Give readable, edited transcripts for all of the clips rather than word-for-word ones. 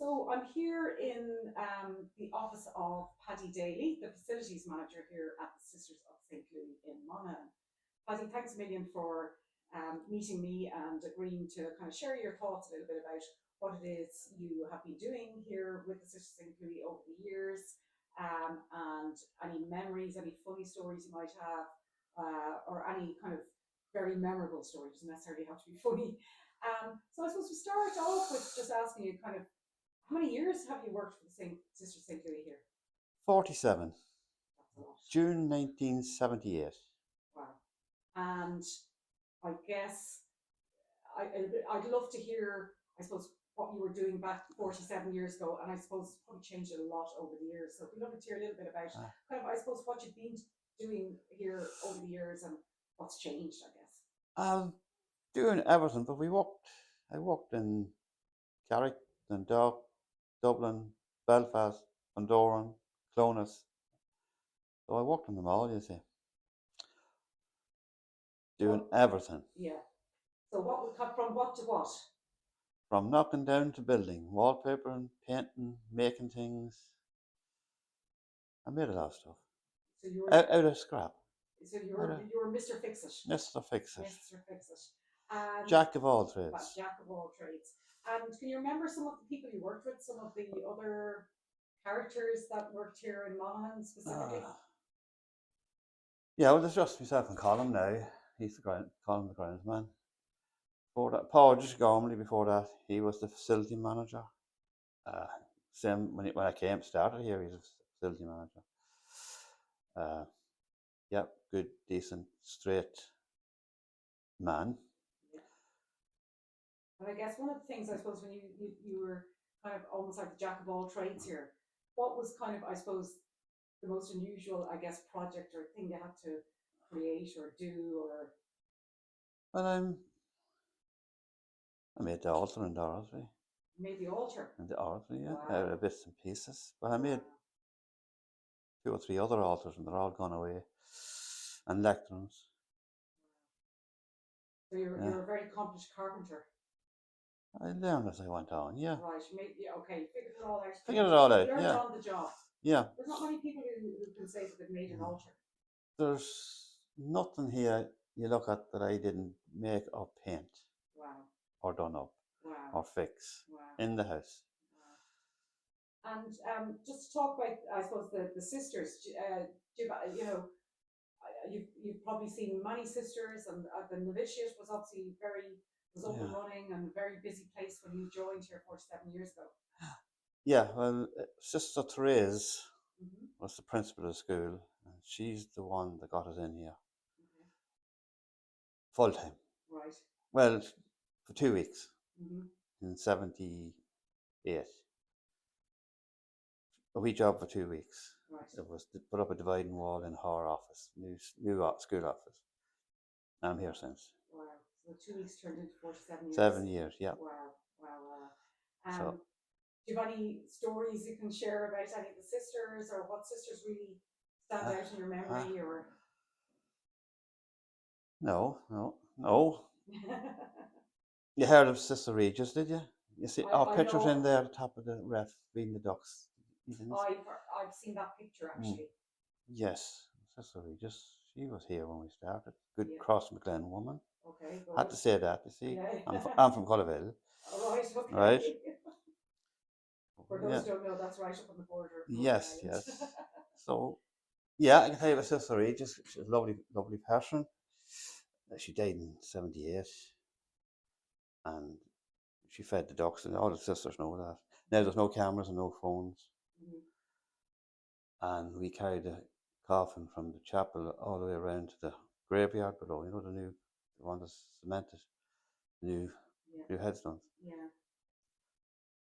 So I'm here in the office of Paddy Daly, the facilities manager here at the Sisters of St. Louis in Monaghan. Paddy, thanks a million for meeting me and agreeing to kind of share your thoughts a little bit about what it is you have been doing here with the Sisters of St. Louis over the years, and any memories, any funny stories you might have, or any kind of very memorable story. It doesn't necessarily have to be funny. So I suppose we start off with just asking you kind of how many years have you worked for the St. Sister St. Louis here? 47, That's a lot. June 1978. Wow. And I guess I'd love to hear, I suppose, what you were doing back 47 years ago. And I suppose it's probably changed a lot over the years. So we'd love to hear a little bit about kind of, I suppose, what you've been doing here over the years and what's changed, I guess. I'm doing everything, but I worked in Carrick, Dundalk, Dublin, Belfast, Bundoran, Clonus. So I worked in them all, you see, doing everything. Yeah. So what would cut from what to what? From knocking down to building, wallpapering, painting, making things. I made a lot of stuff. So you were out of scrap. So you were Mr. Fix It. Mr. Fix It. Mr. Fix It. And Jack of all trades. well, jack of all trades. And can you remember some of the people you worked with? Some of the other characters that worked here in Monaghan specifically? Yeah, well, there's just myself and Colin now. He's Colin the groundsman. Before that, Paul just Gormley. Before that, he was the facility manager. Same when I came started here, he was a facility manager. Yep, good, decent, straight man. Yeah. And I guess one of the things I suppose when you were kind of almost like the jack of all trades here, what was kind of I suppose the most unusual I guess project or thing you had to create or do or? Well, I made the altar in the oratory. You made the altar? In the oratory, yeah, wow. out of bits and pieces. But I made 2 or 3 other altars and they're all gone away. And lecterns. So you're a very accomplished carpenter. I learned as I went on, yeah. Right, maybe, okay, you figured it all out. Figured it all out, learned yeah. on the job. Yeah. There's not many people who can say that they've made an altar. There's nothing here you look at that I didn't make or paint. Wow. Or done up. Wow. Or fix. Wow. In the house. Wow. And just to talk about, I suppose, the sisters, you've probably seen many sisters, and the novitiate was obviously was up and running and a very busy place when you joined here 47 years ago. Yeah, well, Sister Therese was the principal of the school, and she's the one that got us in here. Okay. Full time. Right. Well, for 2 weeks in 78. A wee job for 2 weeks. Right. It was to put up a dividing wall in her office, new school office. I'm here since. Wow. So 2 weeks turned into 47 years. 7 years, yeah. Wow, wow, wow. So, do you have any stories you can share about any of the sisters, or what sisters really stand out in your memory, or? No. You heard of Sister Regis, did you? You see our pictures in there at the top of the ref, feeding the ducks. I've seen that picture actually. Yes, Sister Regis. She was here when we started. Good Cross McGlen woman. Okay. Good. Had to say that, you see. Yeah. I'm from Cullaville. Oh, right, okay. Right. For those who don't know, that's right up on the border. Yes. So, yeah, I can tell you about Sister Regis. She's a lovely, lovely person. She died in 78. And she fed the ducks, and all the sisters know that. Now there's no cameras and no phones. And we carried the coffin from the chapel all the way around to the graveyard below. You know, the one that's cemented, new headstones. Yeah.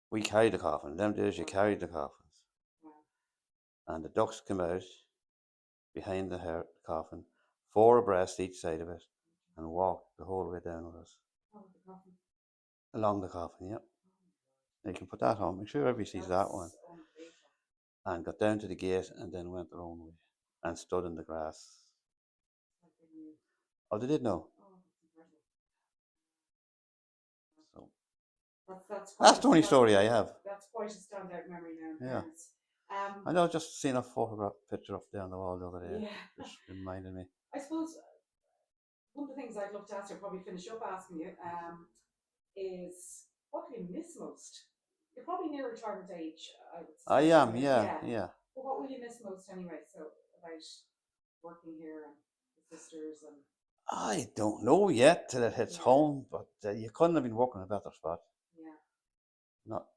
We carried the coffin. Them days you carried the coffins. Wow. And the ducks came out behind the coffin, 4 abreast each side of it, and walked the whole way down with us. Along the coffin, yeah. You can put that on. Make sure everybody sees that one. And got down to the gate and then went their own way and stood in the grass. Oh, they did know. So That's quite That's a the only stand, story I have. that's quite a standout memory now, in Yeah. fairness. I know, just seen a photograph picture up there on the wall the other day. Yeah. Just reminded me. I suppose one of the things I'd love to ask you, probably finish up asking you, is what do you miss most? You're probably near retirement age, I would I suspect. am, Anyway. yeah, yeah. But what will you miss most anyway? So about working here and the sisters and I don't know yet till it hits yeah, home, but you couldn't have been working in a better spot. yeah, Not,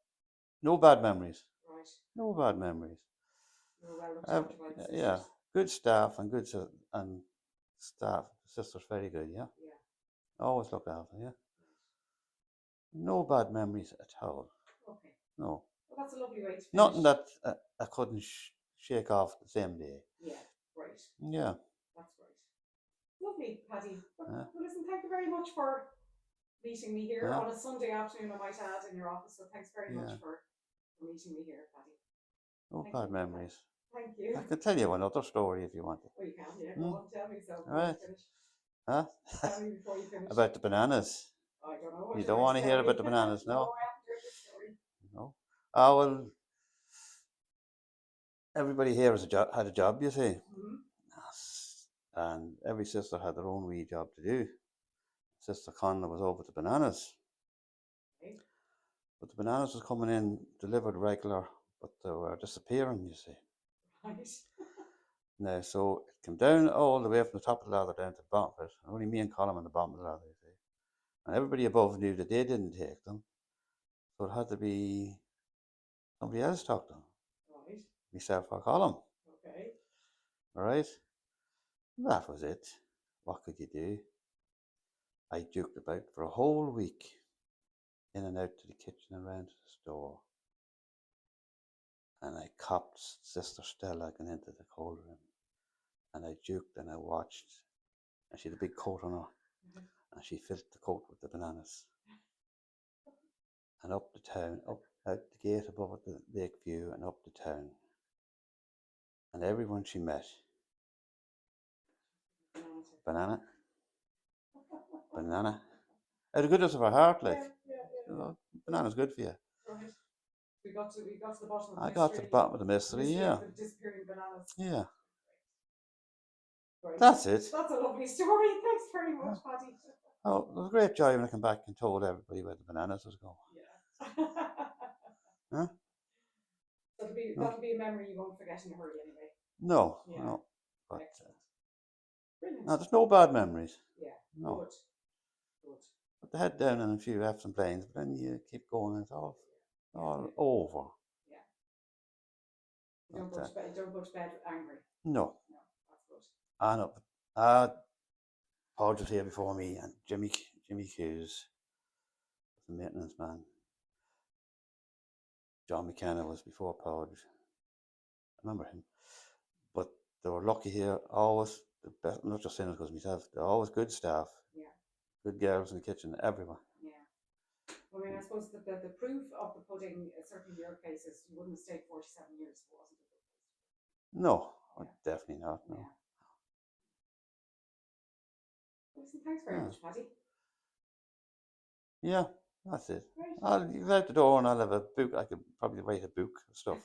no bad memories. right. No bad memories. You're well looked Uh, after by the sisters. yeah, good staff and and staff. Sisters very good. Yeah, Yeah. always looked after. Yeah, no bad memories at all. Okay. No, Well, that's a lovely way to finish. nothing that I couldn't shake off the same day. Yeah, right. Yeah. That's great. Lovely, Paddy. Well, Yeah. listen, thank you very much for meeting me here Yeah. on a Sunday afternoon, I might add, in your office. So thanks very much Yeah. for meeting me here, Paddy. No Thank bad you. memories. Thank you. I can tell you another story if you want it. Oh, you can, yeah. Go on, tell me so. Before Right. you finish. Huh? Tell me before you finish. About the bananas. I don't know what You you're don't going want to tell hear me. about the bananas, no? No, I haven't heard this story. No. Ah, well, everybody here had a job, you see. Mm-hmm. And every sister had their own wee job to do. Sister Conla was over the bananas. Okay. But the bananas was coming in delivered regular, but they were disappearing, you see. Right. Now, so it came down all the way from the top of the ladder down to the bottom of it. Only me and Colin on the bottom of the ladder, you see. And everybody above knew that they didn't take them. So it had to be somebody else took them. Right. Myself or Colin. Okay. All right? And that was it. What could you do? I juked about for a whole week, in and out to the kitchen and round to the store. And I copped Sister Stella going into the cold room. And I juked and I watched. And she had a big coat on her. And she filled the coat with the bananas. And up the town, up out the gate above at the lake view and up the town. And everyone she met, banana, banana. Out of goodness of her heart, like, you know, banana's good for you. Right. We got to the bottom of the I mystery. got to the bottom of the mystery, yeah. Of the disappearing bananas. Yeah. Right. That's it. That's a lovely story. Thanks very much, Paddy. Oh, it was a great joy when I came back and told everybody where the bananas was going. Yeah. Huh? That'll be a memory you won't forget in a hurry anyway. No, Yeah. no. But, excellent. Brilliant. no, there's no bad memories. Yeah. No. Good. Good. Put the head down in a few F's and planes, but then you keep going and it's all over. Yeah. You don't go to bed angry. No. No, that's good. I know. Paul was here before me, and Jimmy Hughes, the maintenance man. John McKenna was before Paul. I remember him. But they were lucky here, always the best, not just saying it because myself, they're always good staff. Yeah. Good girls in the kitchen, everyone. Yeah. I mean, I suppose the proof of the pudding, certainly in your case, is you wouldn't have stayed 47 years if it wasn't a good place. No, Yeah. definitely not, no. Yeah. Listen, thanks very much, Paddy. Yeah, that's it. Great. I'll leave out the door and I'll have a book. I could probably write a book of stuff.